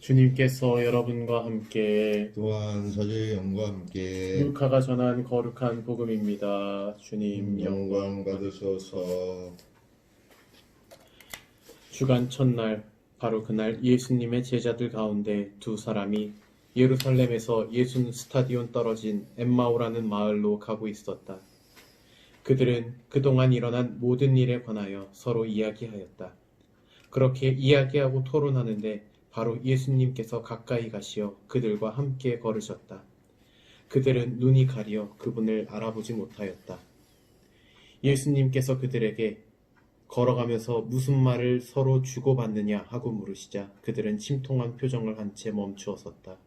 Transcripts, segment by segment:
주님께서 여러분과 함께 또한 사제의 영과 함께 루카가 전한 거룩한 복음입니다. 주님 영광 받으소서. 주간 첫날 바로 그날 예수님의 제자들 가운데 두 사람이 예루살렘에서 예순 스타디온 떨어진 엠마오라는 마을로 가고 있었다. 그들은 그동안 일어난 모든 일에 관하여 서로 이야기하였다. 그렇게 이야기하고 토론하는데 바로 예수님께서 가까이 가시어 그들과 함께 걸으셨다. 그들은 눈이 가려 그분을 알아보지 못하였다. 예수님께서 그들에게 걸어가면서 무슨 말을 서로 주고받느냐 하고 물으시자 그들은 침통한 표정을 한 채 멈추어 섰다.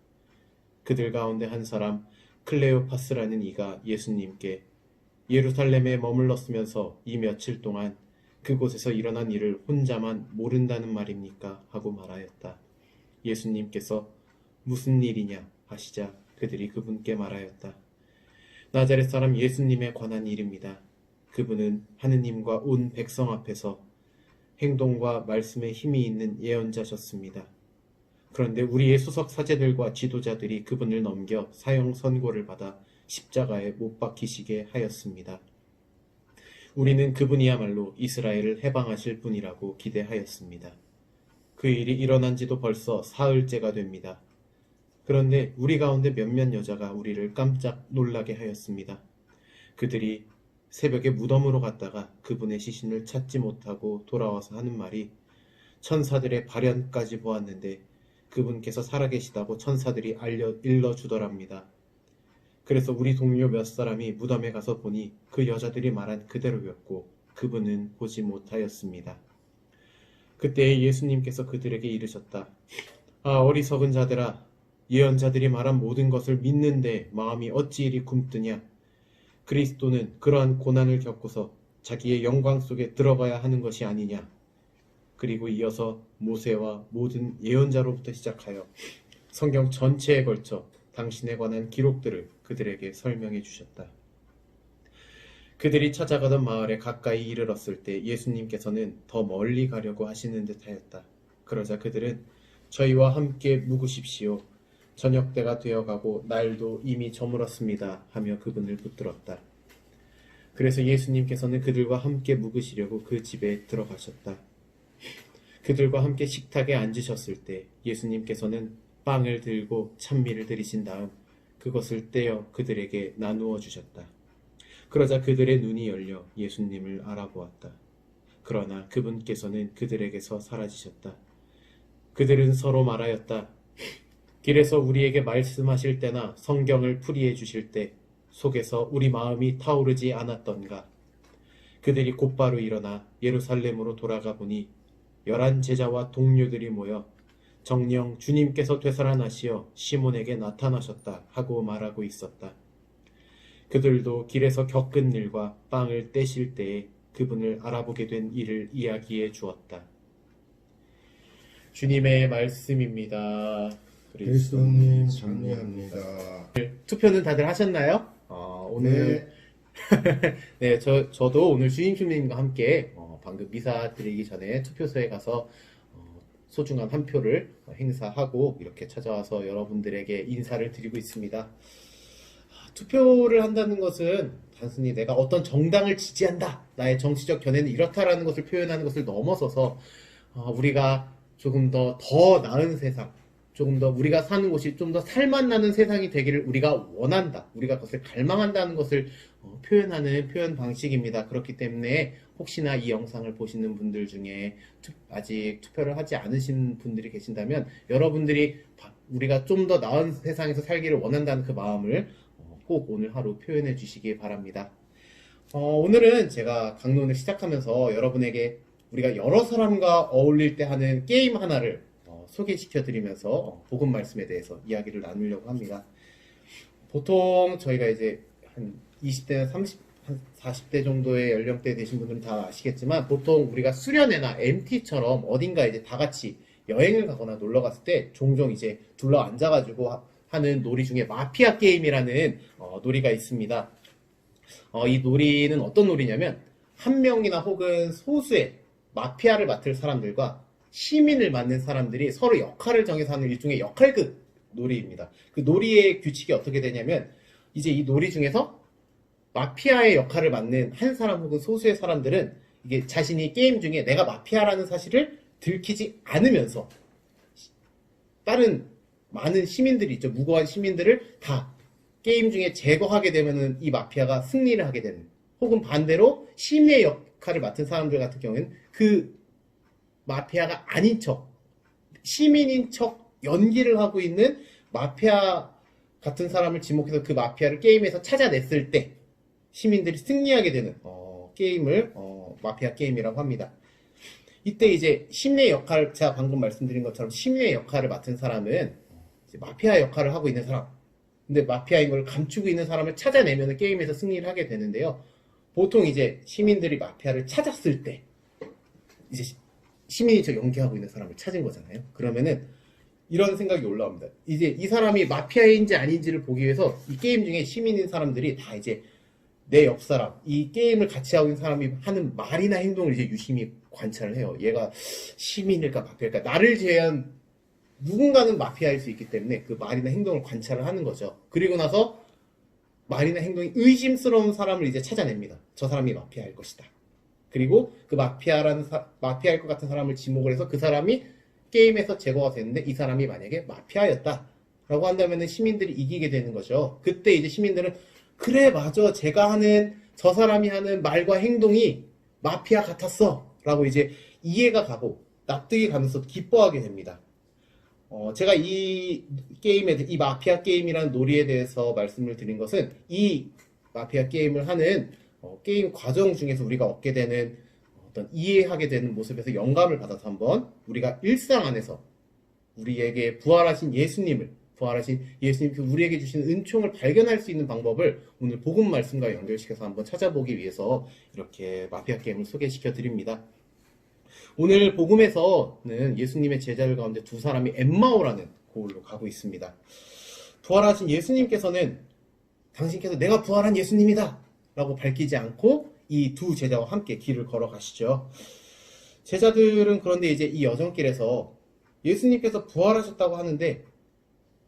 그들 가운데 한 사람 클레오파스라는 이가 예수님께 예루살렘에 머물렀으면서 이 며칠 동안 그곳에서 일어난 일을 혼자만 모른다는 말입니까? 하고 말하였다. 예수님께서 무슨 일이냐 하시자 그들이 그분께 말하였다. 나자렛 사람 예수님에 관한 일입니다. 그분은 하느님과 온 백성 앞에서 행동과 말씀에 힘이 있는 예언자셨습니다. 그런데 우리의 수석 사제들과 지도자들이 그분을 넘겨 사형 선고를 받아 십자가에 못 박히시게 하였습니다. 우리는 그분이야말로 이스라엘을 해방하실 분이라고 기대하였습니다. 그 일이 일어난 지도 벌써 사흘째가 됩니다. 그런데 우리 가운데 몇몇 여자가 우리를 깜짝 놀라게 하였습니다. 그들이 새벽에 무덤으로 갔다가 그분의 시신을 찾지 못하고 돌아와서 하는 말이 천사들의 발현까지 보았는데 그분께서 살아계시다고 천사들이 일러주더랍니다. 그래서 우리 동료 몇 사람이 무덤에 가서 보니 그 여자들이 말한 그대로였고 그분은 보지 못하였습니다. 그때 예수님께서 그들에게 이르셨다. 어리석은 자들아, 예언자들이 말한 모든 것을 믿는데 마음이 어찌 이리 굼뜨냐. 그리스도는 그러한 고난을 겪고서 자기의 영광 속에 들어가야 하는 것이 아니냐. 그리고 이어서 모세와 모든 예언자로부터 시작하여 성경 전체에 걸쳐 당신에 관한 기록들을 그들에게 설명해 주셨다. 그들이 찾아가던 마을에 가까이 이르렀을 때 예수님께서는 더 멀리 가려고 하시는 듯 하였다. 그러자 그들은 저희와 함께 묵으십시오. 저녁 때가 되어가고 날도 이미 저물었습니다. 하며 그분을 붙들었다. 그래서 예수님께서는 그들과 함께 묵으시려고 그 집에 들어가셨다. 그들과 함께 식탁에 앉으셨을 때 예수님께서는 빵을 들고 찬미를 드리신 다음 그것을 떼어 그들에게 나누어 주셨다. 그러자 그들의 눈이 열려 예수님을 알아보았다. 그러나 그분께서는 그들에게서 사라지셨다. 그들은 서로 말하였다. 길에서 우리에게 말씀하실 때나 성경을 풀이해 주실 때 속에서 우리 마음이 타오르지 않았던가. 그들이 곧바로 일어나 예루살렘으로 돌아가 보니 11 제자와 동료들이 모여 정녕 주님께서 되살아나시어 시몬에게 나타나셨다 하고 말하고 있었다. 그들도 길에서 겪은 일과 빵을 떼실 때에 그분을 알아보게 된 일을 이야기해 주었다. 주님의 말씀입니다. 그리스도님 장례합니다. 투표는 다들 하셨나요? 오늘 네, 저도 오늘 주임님과 함께 방금 미사 드리기 전에 투표소에 가서 소중한 한 표를 행사하고 이렇게 찾아와서 여러분들에게 인사를 드리고 있습니다. 투표를 한다는 것은 단순히 내가 어떤 정당을 지지한다, 나의 정치적 견해는 이렇다라는 것을 표현하는 것을 넘어서서 우리가 조금 더 나은 세상, 조금 더 우리가 사는 곳이 좀 더 살맛나는 세상이 되기를 우리가 원한다, 우리가 그것을 갈망한다는 것을 표현하는 표현 방식입니다. 그렇기 때문에 혹시나 이 영상을 보시는 분들 중에 아직 투표를 하지 않으신 분들이 계신다면 여러분들이 우리가 좀 더 나은 세상에서 살기를 원한다는 그 마음을 꼭 오늘 하루 표현해 주시기 바랍니다. 오늘은 제가 강론을 시작하면서 여러분에게 우리가 여러 사람과 어울릴 때 하는 게임 하나를 소개시켜 드리면서 복음 말씀에 대해서 이야기를 나누려고 합니다. 보통 저희가 이제 한 20대나 40대 정도의 연령대 되신 분들은 다 아시겠지만 보통 우리가 수련회나 MT처럼 어딘가 이제 다 같이 여행을 가거나 놀러 갔을 때 종종 이제 둘러 앉아가지고 하는 놀이 중에 마피아 게임이라는 놀이가 있습니다. 이 놀이는 어떤 놀이냐면 한 명이나 혹은 소수의 마피아를 맡을 사람들과 시민을 맡는 사람들이 서로 역할을 정해서 하는 일종의 역할극 놀이입니다. 그 놀이의 규칙이 어떻게 되냐면 이제 이 놀이 중에서 마피아의 역할을 맡는 한 사람 혹은 소수의 사람들은 이게 자신이 게임 중에 내가 마피아라는 사실을 들키지 않으면서 다른 많은 시민들이 있죠. 무고한 시민들을 다 게임 중에 제거하게 되면은 이 마피아가 승리를 하게 되는, 혹은 반대로 시민의 역할을 맡은 사람들 같은 경우에는 그 마피아가 아닌 척, 시민인 척 연기를 하고 있는 마피아 같은 사람을 지목해서 그 마피아를 게임에서 찾아냈을 때 시민들이 승리하게 되는 게임을 마피아 게임이라고 합니다. 이때 이제 심리의 역할, 제가 방금 말씀드린 것처럼 심리의 역할을 맡은 사람은 이제 마피아 역할을 하고 있는 사람, 근데 마피아인 걸 감추고 있는 사람을 찾아내면 게임에서 승리를 하게 되는데요. 보통 이제 시민들이 마피아를 찾았을 때 이제 시민이 저 연기하고 있는 사람을 찾은 거잖아요. 그러면은 이런 생각이 올라옵니다. 이제 이 사람이 마피아인지 아닌지를 보기 위해서 이 게임 중에 시민인 사람들이 다 이제 내 옆 사람, 이 게임을 같이 하고 있는 사람이 하는 말이나 행동을 이제 유심히 관찰을 해요. 얘가 시민일까 마피아일까. 나를 제외한 누군가는 마피아일 수 있기 때문에 그 말이나 행동을 관찰을 하는 거죠. 그리고 나서 말이나 행동이 의심스러운 사람을 이제 찾아냅니다. 저 사람이 마피아일 것이다. 그리고 그 마피아일 것 같은 사람을 지목을 해서 그 사람이 게임에서 제거가 됐는데 이 사람이 만약에 마피아였다 라고 한다면 시민들이 이기게 되는 거죠. 그때 이제 시민들은 그래 맞아, 제가 하는 저 사람이 하는 말과 행동이 마피아 같았어 라고 이제 이해가 가고 납득이 가면서 기뻐하게 됩니다. 제가 이 게임에, 이 마피아 게임이라는 놀이에 대해서 말씀을 드린 것은 이 마피아 게임을 하는 게임 과정 중에서 우리가 얻게 되는 어떤 이해하게 되는 모습에서 영감을 받아서 한번 우리가 일상 안에서 우리에게 부활하신 예수님을, 그 우리에게 주신 은총을 발견할 수 있는 방법을 오늘 복음 말씀과 연결시켜서 한번 찾아보기 위해서 이렇게 마피아 게임을 소개시켜 드립니다. 오늘 복음에서는 예수님의 제자들 가운데 두 사람이 엠마오라는 고을로 가고 있습니다. 부활하신 예수님께서는 당신께서 내가 부활한 예수님이다 라고 밝히지 않고 이 두 제자와 함께 길을 걸어가시죠. 제자들은 그런데 이제 이 여정길에서 예수님께서 부활하셨다고 하는데,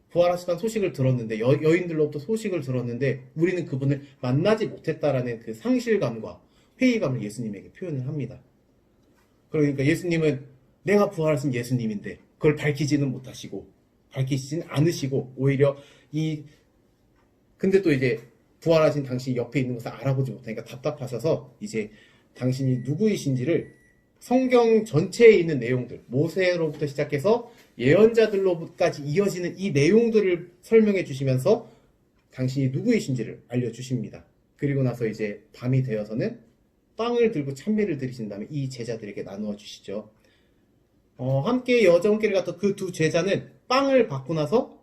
부활하셨다는 소식을 들었는데, 여인들로부터 소식을 들었는데 우리는 그분을 만나지 못했다라는 그 상실감과 회의감을 예수님에게 표현을 합니다. 그러니까 예수님은 내가 부활하신 예수님인데 그걸 밝히지는 못하시고 밝히시진 않으시고 오히려 근데 또 이제 부활하신 당신이 옆에 있는 것을 알아보지 못하니까 답답하셔서 이제 당신이 누구이신지를 성경 전체에 있는 내용들, 모세로부터 시작해서 예언자들로까지 이어지는 이 내용들을 설명해 주시면서 당신이 누구이신지를 알려주십니다. 그리고 나서 이제 밤이 되어서는 빵을 들고 찬미를 드리신 다음에 이 제자들에게 나누어 주시죠. 함께 여정길을 갔던 그 두 제자는 빵을 받고 나서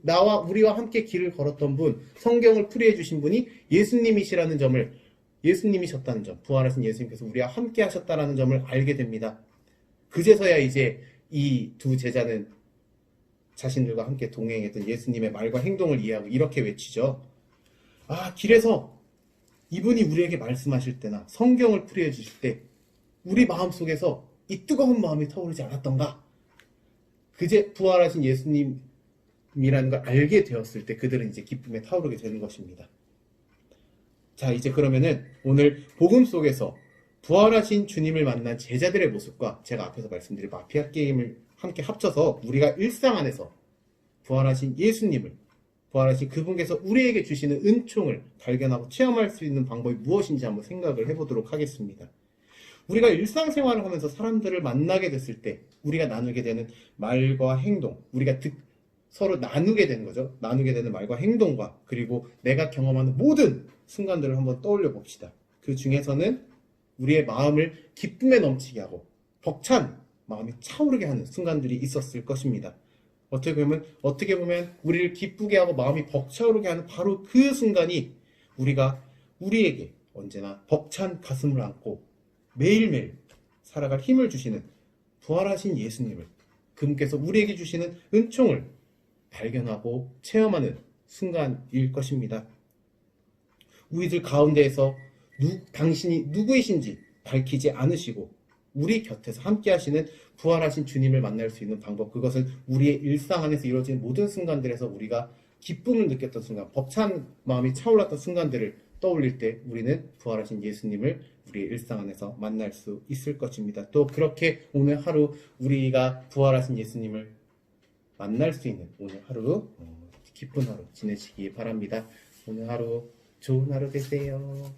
나와 우리와 함께 길을 걸었던 분, 성경을 풀이해 주신 분이 예수님이시라는 점을, 예수님이셨다는 점, 부활하신 예수님께서 우리와 함께 하셨다라는 점을 알게 됩니다. 그제서야 이제 이 두 제자는 자신들과 함께 동행했던 예수님의 말과 행동을 이해하고 이렇게 외치죠. 길에서 이분이 우리에게 말씀하실 때나 성경을 풀이해 주실 때 우리 마음속에서 이 뜨거운 마음이 타오르지 않았던가? 그제 부활하신 예수님이라는 걸 알게 되었을 때 그들은 이제 기쁨에 타오르게 되는 것입니다. 자, 이제 그러면은 오늘 복음 속에서 부활하신 주님을 만난 제자들의 모습과 제가 앞에서 말씀드린 마피아 게임을 함께 합쳐서 우리가 일상 안에서 부활하신 예수님을, 부활하신 그분께서 우리에게 주시는 은총을 발견하고 체험할 수 있는 방법이 무엇인지 한번 생각을 해보도록 하겠습니다. 우리가 일상생활을 하면서 사람들을 만나게 됐을 때 우리가 나누게 되는 말과 행동, 우리가 서로 나누게 되는 거죠. 나누게 되는 말과 행동과 그리고 내가 경험하는 모든 순간들을 한번 떠올려 봅시다. 그 중에서는 우리의 마음을 기쁨에 넘치게 하고 벅찬 마음이 차오르게 하는 순간들이 있었을 것입니다. 어떻게 보면 우리를 기쁘게 하고 마음이 벅차오르게 하는 바로 그 순간이 우리에게 언제나 벅찬 가슴을 안고 매일매일 살아갈 힘을 주시는 부활하신 예수님을, 그분께서 우리에게 주시는 은총을 발견하고 체험하는 순간일 것입니다. 우리들 가운데에서 당신이 누구이신지 밝히지 않으시고 우리 곁에서 함께 하시는 부활하신 주님을 만날 수 있는 방법, 그것은 우리의 일상 안에서 이루어지는 모든 순간들에서 우리가 기쁨을 느꼈던 순간, 벅찬 마음이 차올랐던 순간들을 떠올릴 때 우리는 부활하신 예수님을 우리의 일상 안에서 만날 수 있을 것입니다. 또 그렇게 오늘 하루 우리가 부활하신 예수님을 만날 수 있는 오늘 하루 기쁜 하루 지내시기 바랍니다. 오늘 하루 좋은 하루 되세요.